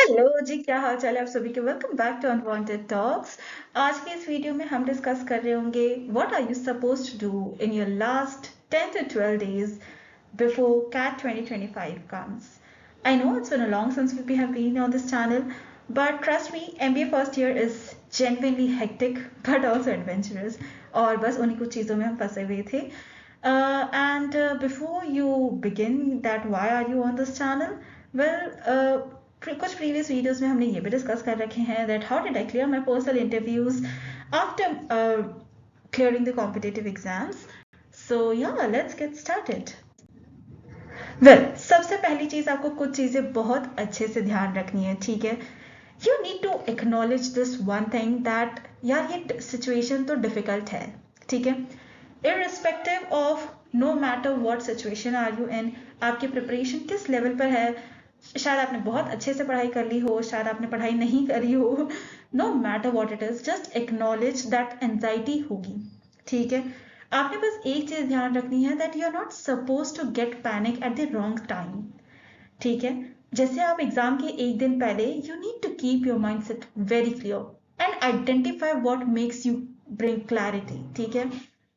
Hello जी, क्या हाल चाल है आप सभी के। Welcome back to unwanted talks. आज के इस वीडियो में हम डिस्कस कर रहे होंगे what are you suppose to do in your last 10 to 12 days before CAT 2025 comes. I know it's been a long since we have been on this channel, but trust me, MBA first year is genuinely hectic but also adventurous. और बस उन्हीं कुछ चीज़ों में हम फंसे हुए थे. And before you begin that why are you on this channel, well, कुछ प्रीवियस वीडियोस में हमने ये भी डिस्कस कर रखे हैं that how did I clear my personal interviews after clearing the competitive exams. So yeah let's get started. Well, सबसे पहली चीज आपको कुछ चीजें बहुत अच्छे से ध्यान रखनी है, ठीक है. You need to acknowledge this one thing that यार ये सिचुएशन तो डिफिकल्ट है, ठीक है. Irrespective of no matter what situation are you in, आपकी प्रिपरेशन किस लेवल पर है, शायद आपने बहुत अच्छे से पढ़ाई कर ली हो, शायद आपने पढ़ाई नहीं करी हो, no matter what it is, just acknowledge that anxiety होगी, ठीक है. आपने बस एक चीज ध्यान रखनी है that you are not suppose to get panic at the wrong time, ठीक है. जैसे आप एग्जाम के एक दिन पहले you need to keep your mind set very clear and identify what makes you bring clarity, ठीक है.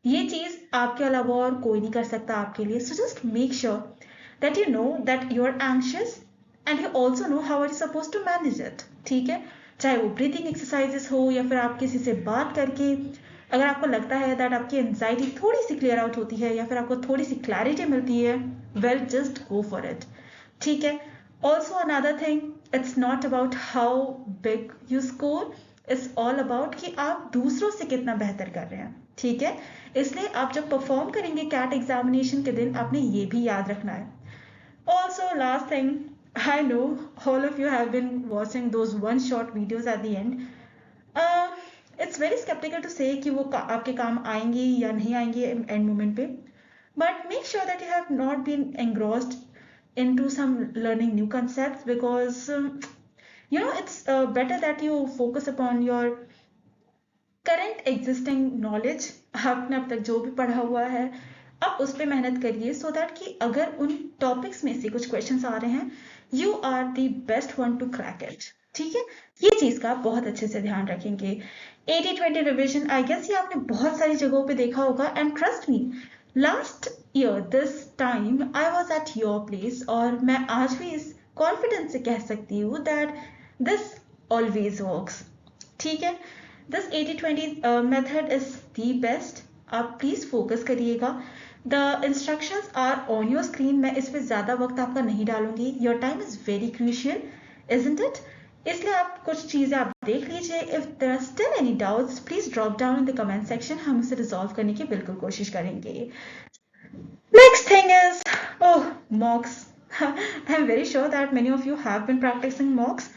ये चीज आपके अलावा और कोई नहीं कर सकता आपके लिए. So just make sure that you know that you are anxious and you also know how are you supposed to manage it, ठीक है. चाहे वो ब्रीथिंग एक्सरसाइजेस हो या फिर आप किसी से बात करके, अगर आपको लगता है दैट आपकी एंजाइटी थोड़ी सी क्लियर आउट होती है या फिर आपको थोड़ी सी क्लैरिटी मिलती है, well just go for it, ठीक है. Also another thing, it's not about how big you score, it's all about कि आप दूसरों से कितना बेहतर कर रहे हैं, ठीक है. इसलिए आप जब परफॉर्म करेंगे कैट एग्जामिनेशन के दिन, आपने ये भी याद रखना है. Also, last thing, I know all of you have been watching those one-shot videos at the end. Uh, it's very skeptical to say कि वो आपके काम आएंगी या नहीं आएंगी end moment पे. But make sure that you have not been engrossed into some learning new concepts because it's better that you focus upon your current existing knowledge. आपने अब तक जो भी पढ़ा हुआ है आप उस पर मेहनत करिए सो दैट कि अगर उन टॉपिक्स में से कुछ क्वेश्चंस आ रहे हैं you are the best one to crack it, ठीक है. ये चीज का बहुत अच्छे से ध्यान रखेंगे. 80-20 रिविजन, आई गेस ये आपने बहुत सारी जगहों पे देखा होगा and trust me, last year this time I was at your place और मैं आज भी इस कॉन्फिडेंस से कह सकती हूँ दैट दिस ऑलवेज वर्क्स, ठीक है. This 80-20 method is the best. आप प्लीज फोकस करिएगा. The instructions are on your screen. मैं इस पर ज्यादा वक्त आपका नहीं डालूंगी. Your time is very crucial, isn't it. इसलिए आप कुछ चीजें आप देख लीजिए. If there are still any doubts please drop down in the comment section. हम उसे रिजॉल्व करने की बिल्कुल कोशिश करेंगे. Next thing is mocks. I am very sure that many of you have been practising mocks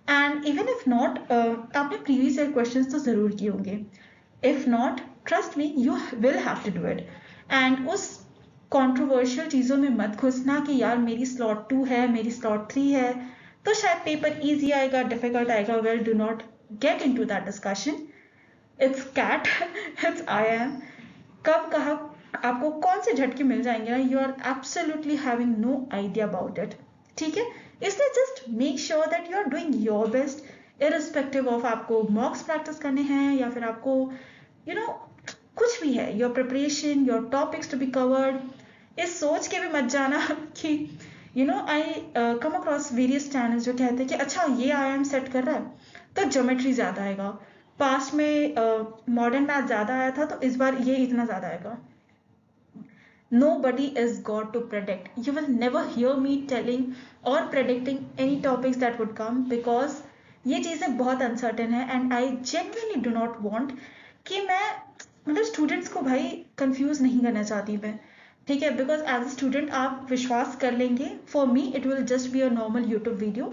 and even if not, आपने previous year questions तो जरूर किए होंगे. If not, trust me, you will have to do it. And उस controversial चीज़ों में मत घुसना कि यार मेरी स्लॉट 2 है, मेरी स्लॉट 3 है, तो शायद पेपर इजी आएगा, डिफिकल्ट आएगा. Well, do not get into that discussion. It's CAT, it's I am. कब कहाँ आपको कौन से झटके मिल जाएंगे, you are absolutely having no idea about it, ठीक है. इसलिए just make sure that you are doing your best irrespective of आपको मॉक्स प्रैक्टिस करने हैं या फिर आपको कुछ भी है, your preparation, your topics to be covered. इस सोच के भी मत जाना कि I come across various channels जो कहते हैं कि अच्छा ये IIM सेट कर रहा है तो ज्योमेट्री ज़्यादा आएगा, पास्ट में मॉडर्न मैथ ज़्यादा आया था तो इस बार ये इतना ज़्यादा आएगा. Nobody is God to predict. You will never hear me telling or predicting any topics that would come because ये चीज़ें बहुत अनसर्टेन है and I genuinely do not want कि मैं स्टूडेंट्स को भाई कंफ्यूज नहीं करना चाहती मैं, ठीक है. बिकॉज एज अ स्टूडेंट आप विश्वास कर लेंगे, for me it will just be a normal YouTube video,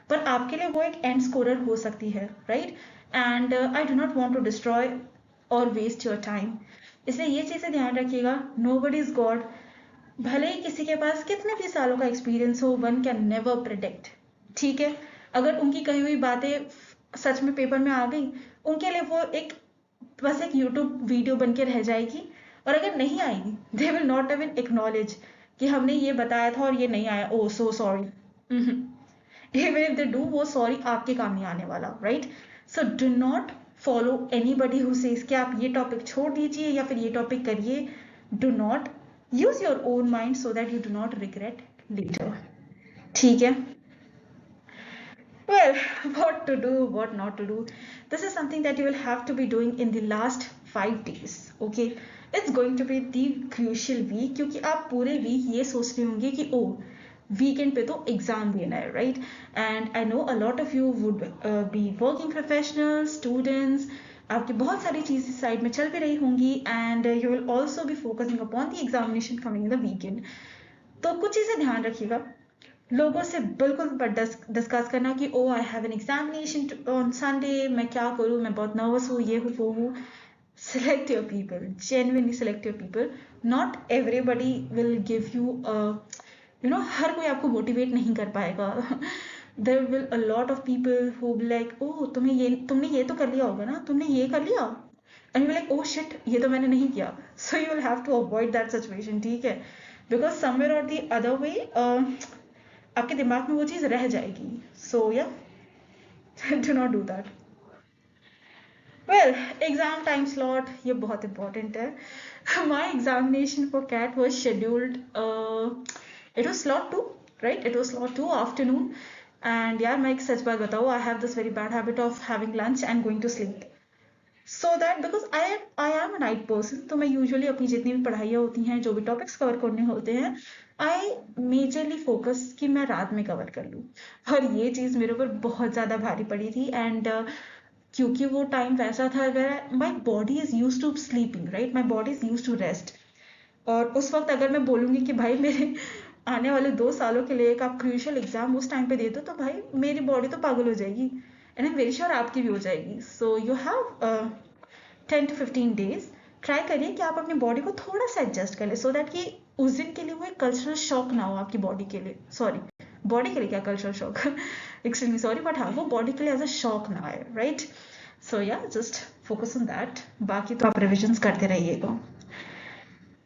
पर आपके लिए वो एक एंड स्कोरर हो सकती है, right. And I do not want to destroy और वेस्ट योर टाइम. इसलिए ये चीज़ें ध्यान रखिएगा. Nobody is God. भले ही किसी के पास कितने भी सालों का एक्सपीरियंस हो, वन कैन नेवर प्रिडिक्ट, ठीक है. अगर उनकी कही हुई बातें सच में पेपर में आ गई, उनके लिए वो एक बस एक यूट्यूब वीडियो बन के रह जाएगी. और अगर नहीं आएगी they will not even acknowledge कि हमने ये बताया था और ये नहीं आया, oh so sorry. Even if they do, वो सॉरी आपके काम नहीं आने वाला, right? So do not follow anybody who says कि आप ये टॉपिक छोड़ दीजिए या फिर ये टॉपिक करिए. Do not use your own mind so that you do not regret later. ठीक है? Well, what to do, what not to do. This is something that you will have to be doing in the last 5 days. Okay, it's going to be the crucial week क्योंकि आप पूरे week ये सोच रहे होंगे कि ओ weekend पे तो एग्जाम देना है, right? And I know a lot of you would be working professional students. आपकी बहुत सारी चीज़ें साइड में चल भी रही होंगी and you will also be focusing upon the examination coming in the weekend. तो कुछ चीज़ें ध्यान रखिएगा. लोगों से बिल्कुल डिस्कस करना कि oh I have an examination on Sunday, मैं क्या करूँ, मैं बहुत नर्वस हूँ, ये हूँ वो हूँ. Select your people, genuinely select your people. Not everybody will give you a हर कोई आपको मोटिवेट नहीं कर पाएगा. There will a lot of people who be like, oh तुमने ये तो कर लिया होगा ना, तुमने ये कर लिया, and you're like, oh shit, ये तो मैंने नहीं किया. So you will have to avoid that situation, ठीक है? Because somewhere or the other way आपके दिमाग में वो चीज़ रह जाएगी. So yeah, do not do that. Well, exam time slot ये बहुत important है. My examination for CAT was scheduled. It was slot 2, right? It was slot 2 afternoon. And यार मैं एक सच बात बताऊँ, I have this very bad habit of having lunch and going to sleep. So that because I am a night person, तो मैं usually अपनी जितनी भी पढ़ाइयाँ होती हैं, जो भी topics cover करने होते हैं, I majorly focus कि मैं रात में cover कर लूँ. और ये चीज़ मेरे ऊपर बहुत ज़्यादा भारी पड़ी थी. And क्योंकि वो टाइम वैसा था where my body is use to sleeping, right? My body is use to rest. और उस वक्त अगर मैं बोलूँगी कि भाई मेरे आने वाले 2 सालों के लिए एक आप क्रूशियल एग्जाम उस टाइम पे दे दो, तो भाई मेरी बॉडी तो पागल हो जाएगी and I am very sure आपकी भी हो जाएगी. So you have 10 to 15 days. Try करिए कि आप अपनी बॉडी को थोड़ा सा एडजस्ट कर ले सो दैट कि उस दिन के लिए वो एक कल्चरल शॉक ना हो आपकी बॉडी के लिए. सॉरी, बॉडी के लिए क्या cultural shock, extremely sorry, but हाँ वो बॉडी के लिए एज अ शॉक ना आए, राइट? सो या जस्ट फोकस ऑन दैट. बाकी तो आप रिविजन्स करते रहिएगा.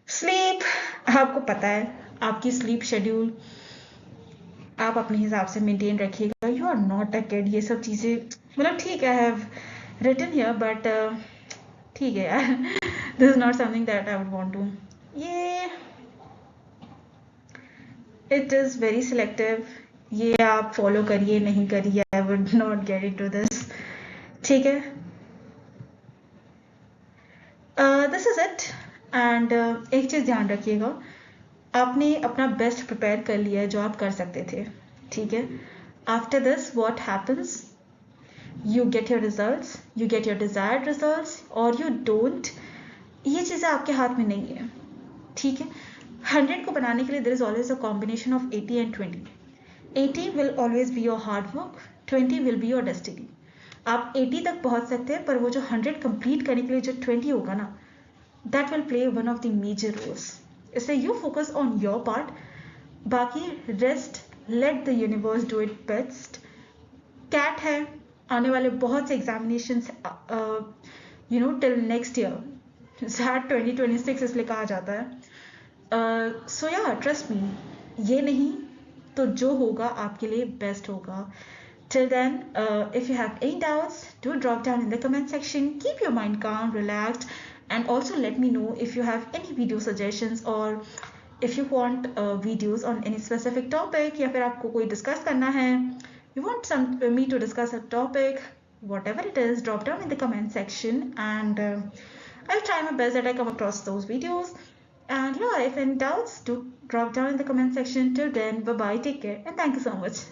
स्लीप, आपको पता है आपकी स्लीप शेड्यूल आप अपने हिसाब से मेंटेन रखिएगा. You are not a kid. ये सब चीज़ें मतलब ठीक है, I have written here but ठीक है यार, this is not something that I would want to. ये इट इज़ वेरी सिलेक्टिव. ये आप फॉलो करिए नहीं करिए, I would not get into this. ठीक है, दिस इज इट. एंड एक चीज़ ध्यान रखिएगा, आपने अपना बेस्ट प्रिपेयर कर लिया है जो आप कर सकते थे. ठीक है, after this what happens, you get your results, you get your desired results or you don't. ये चीज़ें आपके हाथ में नहीं है. ठीक है, 100 को बनाने के लिए there is always a combination of 80 and 20. 80 will always be your hard work, 20 will be your destiny. आप 80 तक पहुंच सकते हैं, पर वो जो 100 कंप्लीट करने के लिए जो 20 होगा ना, that will play one of the major roles. इसलिए you focus on your part, बाकी rest let the universe do it best. CAT है, आने वाले बहुत से examinations till next year, ZAT 2026 इसलिए कहा जाता है. सो या ट्रस्ट मी, ये नहीं तो जो होगा आपके लिए बेस्ट होगा. Till then, if you have any doubts, do drop down in the comment section. Keep your mind calm, relaxed, and also let me know if you have any video suggestions or if you want videos on any specific topic, या फिर आपको कोई discuss करना है, you want me to discuss a topic, whatever it is, drop down in the comment section and I'll try my best that I come across those videos. And yeah, if any doubts, do drop down in the comment section. Till then, bye bye, take care, and thank you so much.